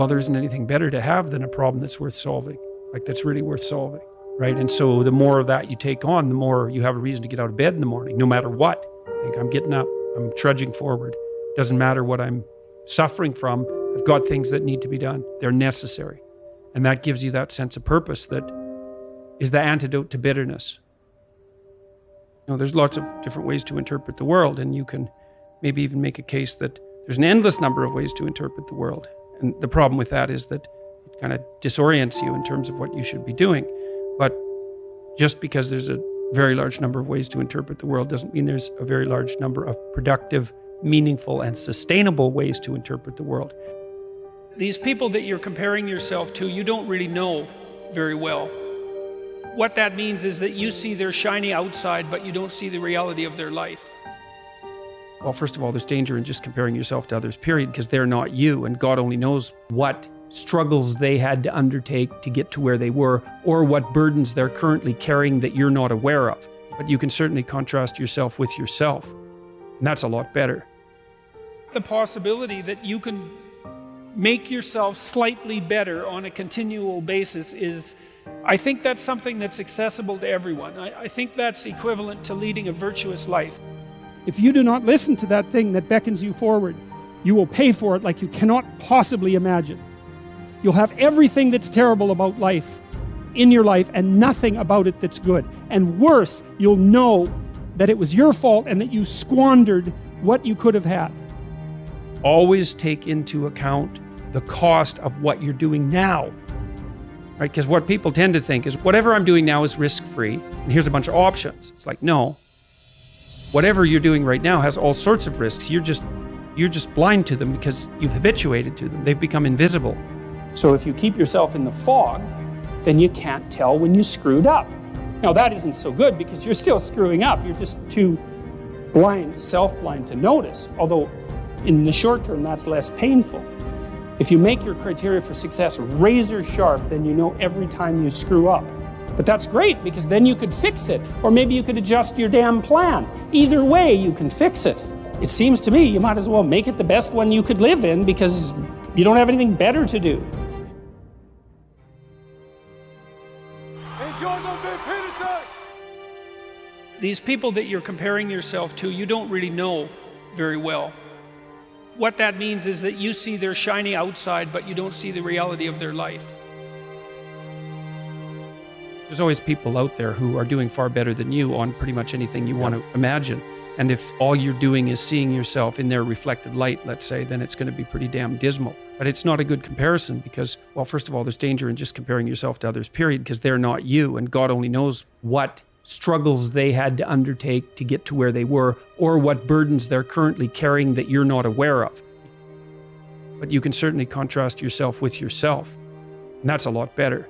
well, there isn't anything better to have than a problem that's worth solving, like that's really worth solving, right? And so the more of that you take on, the more you have a reason to get out of bed in the morning, no matter what. Think, I'm getting up, I'm trudging forward. Doesn't matter what I'm suffering from. I've got things that need to be done. They're necessary. And that gives you that sense of purpose that is the antidote to bitterness. You know, there's lots of different ways to interpret the world, and you can maybe even make a case that there's an endless number of ways to interpret the world. And the problem with that is that it kind of disorients you in terms of what you should be doing. But just because there's a very large number of ways to interpret the world doesn't mean there's a very large number of productive, meaningful, and sustainable ways to interpret the world. These people that you're comparing yourself to, you don't really know very well. What that means is that you see their shiny outside, but you don't see the reality of their life. Well, first of all, there's danger in just comparing yourself to others, period, because they're not you, and God only knows what struggles they had to undertake to get to where they were, or what burdens they're currently carrying that you're not aware of. But you can certainly contrast yourself with yourself, and that's a lot better. The possibility that you can make yourself slightly better on a continual basis is, I think that's something that's accessible to everyone. I think that's equivalent to leading a virtuous life. If you do not listen to that thing that beckons you forward, you will pay for it like you cannot possibly imagine. You'll have everything that's terrible about life in your life and nothing about it that's good. And worse, you'll know that it was your fault and that you squandered what you could have had. Always take into account the cost of what you're doing now, right? Because what people tend to think is whatever I'm doing now is risk-free, and here's a bunch of options. It's like, no, whatever you're doing right now has all sorts of risks. You're just blind to them because you've habituated to them. They've become invisible. So if you keep yourself in the fog, then you can't tell when you screwed up. Now that isn't so good because you're still screwing up. You're just too blind, self-blind to notice. Although in the short term, that's less painful. If you make your criteria for success razor sharp, then you know every time you screw up. But that's great because then you could fix it, or maybe you could adjust your damn plan. Either way, you can fix it. It seems to me you might as well make it the best one you could live in because you don't have anything better to do. Hey, Jordan B Peterson! These people that you're comparing yourself to, you don't really know very well. What that means is that you see their shiny outside, but you don't see the reality of their life. There's always people out there who are doing far better than you on pretty much anything you want to imagine. And if all you're doing is seeing yourself in their reflected light, let's say, then it's going to be pretty damn dismal. But it's not a good comparison because, well, first of all, there's danger in just comparing yourself to others, period, because they're not you, and God only knows what struggles they had to undertake to get to where they were, or what burdens they're currently carrying that you're not aware of. But you can certainly contrast yourself with yourself, and that's a lot better.